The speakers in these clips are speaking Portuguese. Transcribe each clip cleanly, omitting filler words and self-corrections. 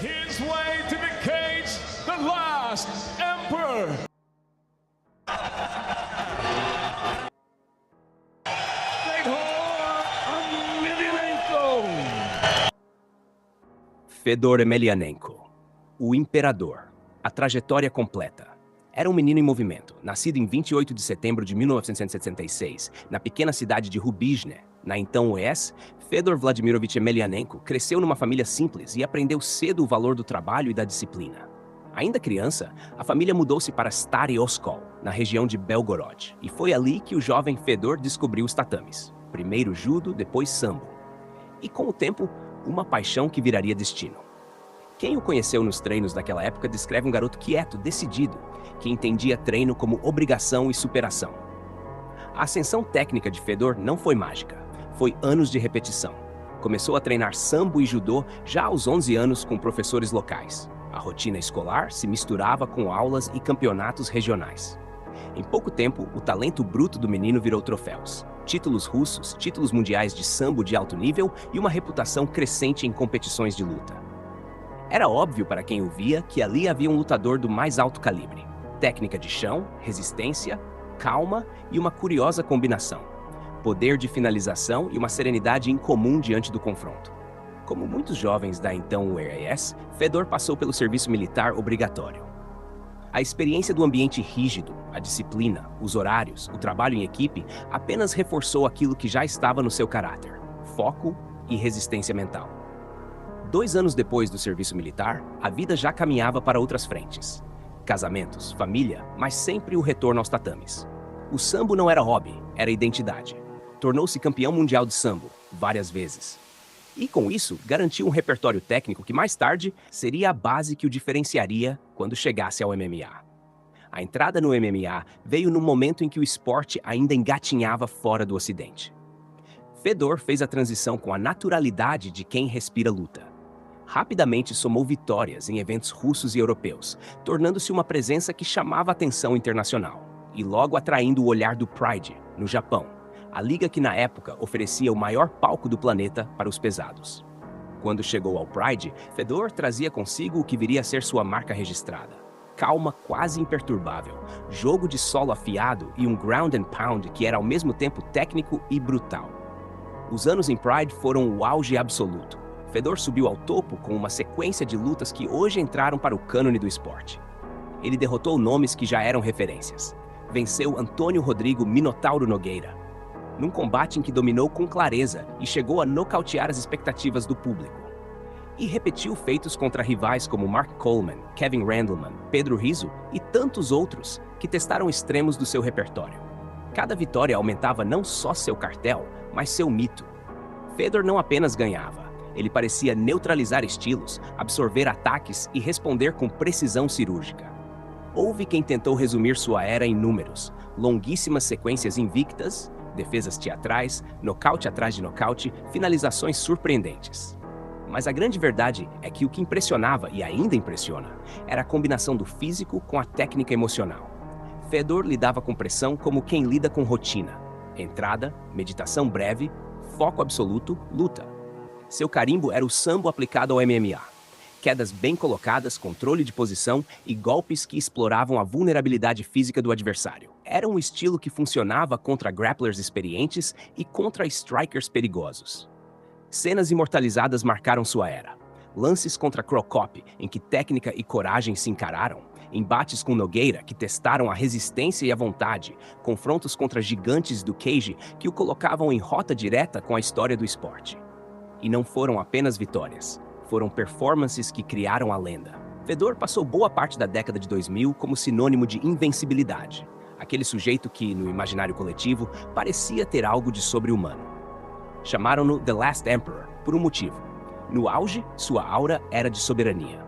his way to the cage, the last Emperor. Fedor Emelianenko, o Imperador, a trajetória completa. Era um menino em movimento, nascido em 28 de setembro de 1966, na pequena cidade de Rubizhne, na então UES. Fedor Vladimirovich Emelianenko cresceu numa família simples e aprendeu cedo o valor do trabalho e da disciplina. Ainda criança, a família mudou-se para Stary Oskol, na região de Belgorod, e foi ali que o jovem Fedor descobriu os tatames. Primeiro judo, depois sambo. E com o tempo, uma paixão que viraria destino. Quem o conheceu nos treinos daquela época descreve um garoto quieto, decidido, que entendia treino como obrigação e superação. A ascensão técnica de Fedor não foi mágica, foi anos de repetição. Começou a treinar sambo e judô já aos 11 anos com professores locais. A rotina escolar se misturava com aulas e campeonatos regionais. Em pouco tempo, o talento bruto do menino virou troféus. Títulos russos, títulos mundiais de sambo de alto nível e uma reputação crescente em competições de luta. Era óbvio para quem o via que ali havia um lutador do mais alto calibre. Técnica de chão, resistência, calma e uma curiosa combinação. Poder de finalização e uma serenidade incomum diante do confronto. Como muitos jovens da então UES, Fedor passou pelo serviço militar obrigatório. A experiência do ambiente rígido, a disciplina, os horários, o trabalho em equipe apenas reforçou aquilo que já estava no seu caráter: foco e resistência mental. 2 anos depois do serviço militar, a vida já caminhava para outras frentes. Casamentos, família, mas sempre o retorno aos tatames. O sambo não era hobby, era identidade. Tornou-se campeão mundial de sambo, várias vezes. E com isso, garantiu um repertório técnico que mais tarde seria a base que o diferenciaria quando chegasse ao MMA. A entrada no MMA veio no momento em que o esporte ainda engatinhava fora do Ocidente. Fedor fez a transição com a naturalidade de quem respira luta. Rapidamente somou vitórias em eventos russos e europeus, tornando-se uma presença que chamava a atenção internacional, e logo atraindo o olhar do Pride, no Japão, a liga que na época oferecia o maior palco do planeta para os pesados. Quando chegou ao Pride, Fedor trazia consigo o que viria a ser sua marca registrada. Calma quase imperturbável, jogo de solo afiado e um ground and pound que era ao mesmo tempo técnico e brutal. Os anos em Pride foram o auge absoluto. Fedor subiu ao topo com uma sequência de lutas que hoje entraram para o cânone do esporte. Ele derrotou nomes que já eram referências. Venceu Antônio Rodrigo Minotauro Nogueira, num combate em que dominou com clareza e chegou a nocautear as expectativas do público. E repetiu feitos contra rivais como Mark Coleman, Kevin Randleman, Pedro Rizzo e tantos outros que testaram extremos do seu repertório. Cada vitória aumentava não só seu cartel, mas seu mito. Fedor não apenas ganhava, ele parecia neutralizar estilos, absorver ataques e responder com precisão cirúrgica. Houve quem tentou resumir sua era em números, longuíssimas sequências invictas, defesas teatrais, nocaute atrás de nocaute, finalizações surpreendentes. Mas a grande verdade é que o que impressionava e ainda impressiona era a combinação do físico com a técnica emocional. Fedor lidava com pressão como quem lida com rotina. Entrada, meditação breve, foco absoluto, luta. Seu carimbo era o sambo aplicado ao MMA. Quedas bem colocadas, controle de posição e golpes que exploravam a vulnerabilidade física do adversário. Era um estilo que funcionava contra grapplers experientes e contra strikers perigosos. Cenas imortalizadas marcaram sua era. Lances contra Crocop, em que técnica e coragem se encararam. Embates com Nogueira, que testaram a resistência e a vontade. Confrontos contra gigantes do cage, que o colocavam em rota direta com a história do esporte. E não foram apenas vitórias. Foram performances que criaram a lenda. Fedor passou boa parte da década de 2000 como sinônimo de invencibilidade. Aquele sujeito que, no imaginário coletivo, parecia ter algo de sobre-humano. Chamaram-no The Last Emperor, por um motivo. No auge, sua aura era de soberania.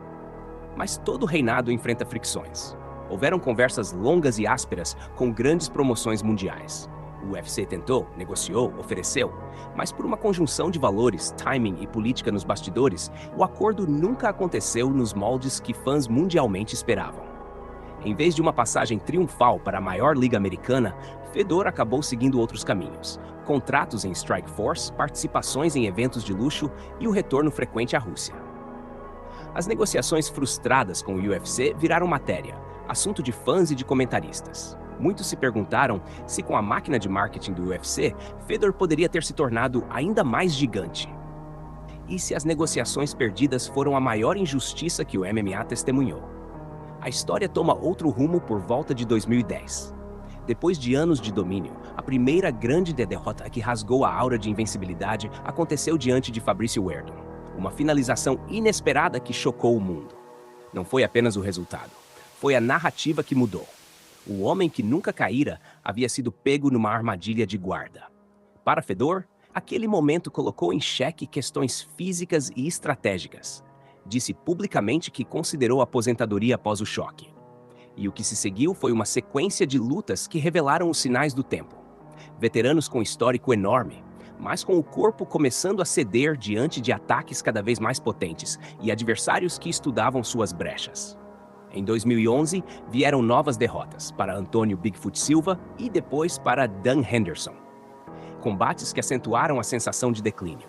Mas todo reinado enfrenta fricções. Houveram conversas longas e ásperas com grandes promoções mundiais. O UFC tentou, negociou, ofereceu, mas por uma conjunção de valores, timing e política nos bastidores, o acordo nunca aconteceu nos moldes que fãs mundialmente esperavam. Em vez de uma passagem triunfal para a maior liga americana, Fedor acabou seguindo outros caminhos. Contratos em Strikeforce, participações em eventos de luxo e o retorno frequente à Rússia. As negociações frustradas com o UFC viraram matéria, assunto de fãs e de comentaristas. Muitos se perguntaram se com a máquina de marketing do UFC, Fedor poderia ter se tornado ainda mais gigante. E se as negociações perdidas foram a maior injustiça que o MMA testemunhou? A história toma outro rumo por volta de 2010. Depois de anos de domínio, a primeira grande derrota que rasgou a aura de invencibilidade aconteceu diante de Fabricio Werdum. Uma finalização inesperada que chocou o mundo. Não foi apenas o resultado, foi a narrativa que mudou. O homem que nunca caíra havia sido pego numa armadilha de guarda. Para Fedor, aquele momento colocou em xeque questões físicas e estratégicas. Disse publicamente que considerou a aposentadoria após o choque. E o que se seguiu foi uma sequência de lutas que revelaram os sinais do tempo. Veteranos com histórico enorme, mas com o corpo começando a ceder diante de ataques cada vez mais potentes e adversários que estudavam suas brechas. Em 2011, vieram novas derrotas para Antônio Bigfoot Silva e depois para Dan Henderson. Combates que acentuaram a sensação de declínio.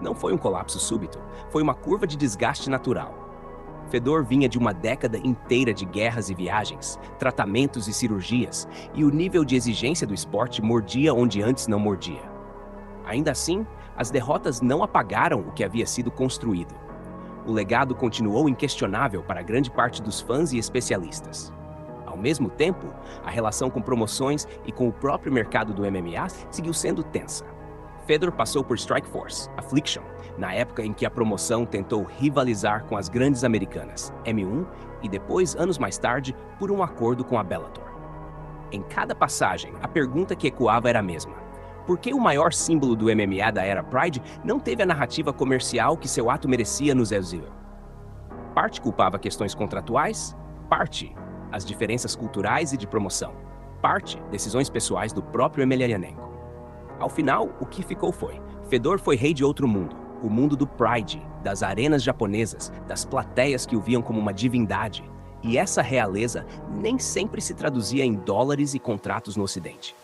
Não foi um colapso súbito, foi uma curva de desgaste natural. Fedor vinha de uma década inteira de guerras e viagens, tratamentos e cirurgias, e o nível de exigência do esporte mordia onde antes não mordia. Ainda assim, as derrotas não apagaram o que havia sido construído. O legado continuou inquestionável para grande parte dos fãs e especialistas. Ao mesmo tempo, a relação com promoções e com o próprio mercado do MMA seguiu sendo tensa. Fedor passou por Strikeforce, Affliction, na época em que a promoção tentou rivalizar com as grandes americanas, M1, e depois, anos mais tarde, por um acordo com a Bellator. Em cada passagem, a pergunta que ecoava era a mesma. Por que o maior símbolo do MMA da era Pride não teve a narrativa comercial que seu ato merecia no Zezil? Parte culpava questões contratuais, parte as diferenças culturais e de promoção, parte decisões pessoais do próprio Emelianenko. Ao final, o que ficou foi: Fedor foi rei de outro mundo, o mundo do Pride, das arenas japonesas, das plateias que o viam como uma divindade. E essa realeza nem sempre se traduzia em dólares e contratos no Ocidente.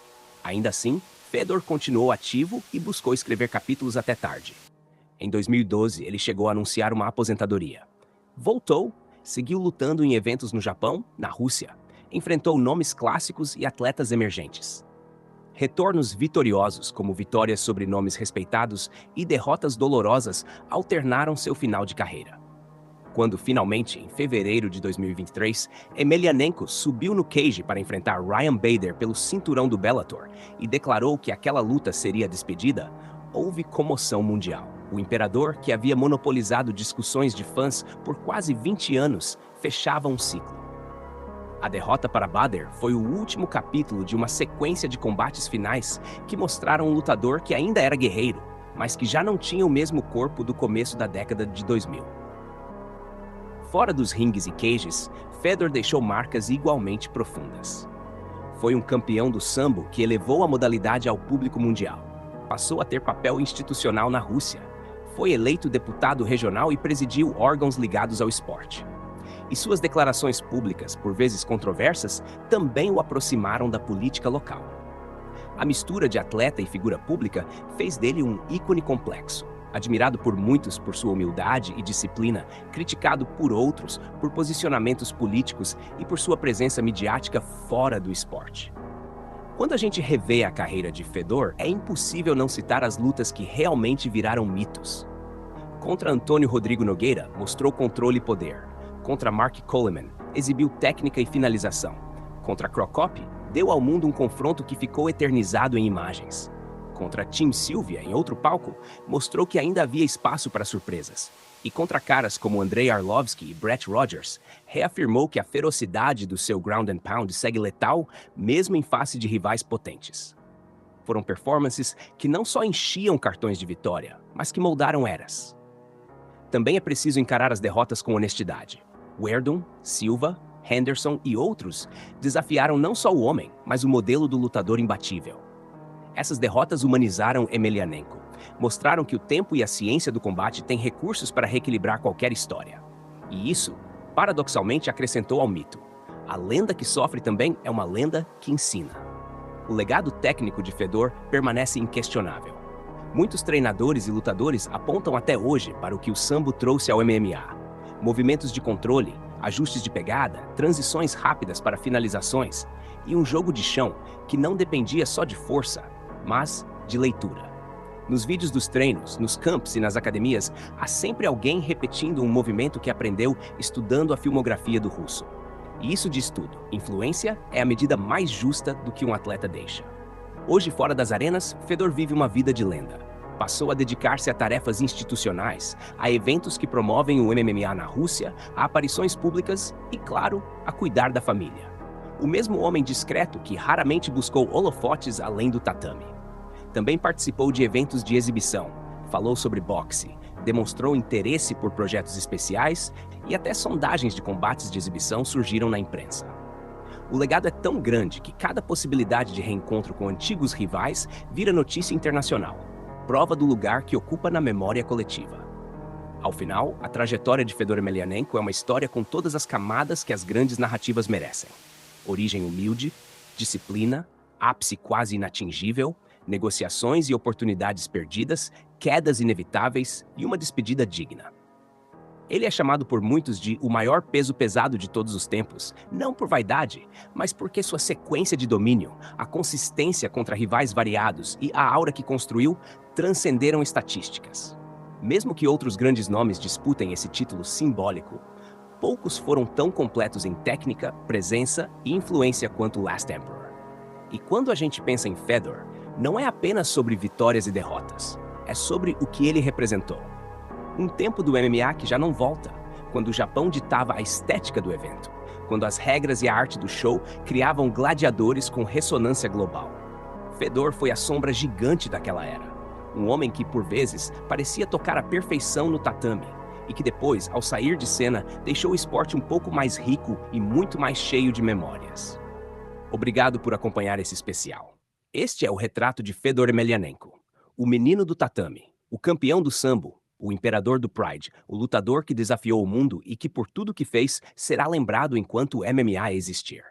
Ainda assim, Fedor continuou ativo e buscou escrever capítulos até tarde. Em 2012, ele chegou a anunciar uma aposentadoria. Voltou, seguiu lutando em eventos no Japão, na Rússia, enfrentou nomes clássicos e atletas emergentes. Retornos vitoriosos, como vitórias sobre nomes respeitados, e derrotas dolorosas alternaram seu final de carreira. Quando, finalmente, em fevereiro de 2023, Emelianenko subiu no cage para enfrentar Ryan Bader pelo cinturão do Bellator e declarou que aquela luta seria despedida, houve comoção mundial. O imperador, que havia monopolizado discussões de fãs por quase 20 anos, fechava um ciclo. A derrota para Bader foi o último capítulo de uma sequência de combates finais que mostraram um lutador que ainda era guerreiro, mas que já não tinha o mesmo corpo do começo da década de 2000. Fora dos ringues e cages, Fedor deixou marcas igualmente profundas. Foi um campeão do sambo que elevou a modalidade ao público mundial. Passou a ter papel institucional na Rússia. Foi eleito deputado regional e presidiu órgãos ligados ao esporte. E suas declarações públicas, por vezes controversas, também o aproximaram da política local. A mistura de atleta e figura pública fez dele um ícone complexo, admirado por muitos por sua humildade e disciplina, criticado por outros por posicionamentos políticos e por sua presença midiática fora do esporte. Quando a gente revê a carreira de Fedor, é impossível não citar as lutas que realmente viraram mitos. Contra Antônio Rodrigo Nogueira, mostrou controle e poder. Contra Mark Coleman, exibiu técnica e finalização. Contra Crocop, deu ao mundo um confronto que ficou eternizado em imagens. Contra Tim Sylvia, em outro palco, mostrou que ainda havia espaço para surpresas. E contra caras como Andrei Arlovski e Brett Rogers, reafirmou que a ferocidade do seu ground and pound segue letal, mesmo em face de rivais potentes. Foram performances que não só enchiam cartões de vitória, mas que moldaram eras. Também é preciso encarar as derrotas com honestidade. Werdum, Silva, Henderson e outros desafiaram não só o homem, mas o modelo do lutador imbatível. Essas derrotas humanizaram Emelianenko, mostraram que o tempo e a ciência do combate têm recursos para reequilibrar qualquer história. E isso, paradoxalmente, acrescentou ao mito. A lenda que sofre também é uma lenda que ensina. O legado técnico de Fedor permanece inquestionável. Muitos treinadores e lutadores apontam até hoje para o que o sambo trouxe ao MMA. movimentos de controle, ajustes de pegada, transições rápidas para finalizações e um jogo de chão que não dependia só de força, mas de leitura. Nos vídeos dos treinos, nos campos e nas academias, há sempre alguém repetindo um movimento que aprendeu estudando a filmografia do russo. E isso diz tudo. Influência é a medida mais justa do que um atleta deixa. Hoje, fora das arenas, Fedor vive uma vida de lenda. Passou a dedicar-se a tarefas institucionais, a eventos que promovem o MMA na Rússia, a aparições públicas e, claro, a cuidar da família. O mesmo homem discreto que raramente buscou holofotes além do tatame. Também participou de eventos de exibição, falou sobre boxe, demonstrou interesse por projetos especiais e até sondagens de combates de exibição surgiram na imprensa. O legado é tão grande que cada possibilidade de reencontro com antigos rivais vira notícia internacional, prova do lugar que ocupa na memória coletiva. Ao final, a trajetória de Fedor Emelianenko é uma história com todas as camadas que as grandes narrativas merecem. Origem humilde, disciplina, ápice quase inatingível, negociações e oportunidades perdidas, quedas inevitáveis e uma despedida digna. Ele é chamado por muitos de o maior peso pesado de todos os tempos, não por vaidade, mas porque sua sequência de domínio, a consistência contra rivais variados e a aura que construiu transcenderam estatísticas. Mesmo que outros grandes nomes disputem esse título simbólico, poucos foram tão completos em técnica, presença e influência quanto Last Emperor. E quando a gente pensa em Fedor, não é apenas sobre vitórias e derrotas, é sobre o que ele representou. Um tempo do MMA que já não volta, quando o Japão ditava a estética do evento, quando as regras e a arte do show criavam gladiadores com ressonância global. Fedor foi a sombra gigante daquela era. Um homem que, por vezes, parecia tocar a perfeição no tatame, e que depois, ao sair de cena, deixou o esporte um pouco mais rico e muito mais cheio de memórias. Obrigado por acompanhar esse especial. Este é o retrato de Fedor Emelianenko, o menino do tatame, o campeão do sambo, o imperador do Pride, o lutador que desafiou o mundo e que, por tudo que fez, será lembrado enquanto o MMA existir.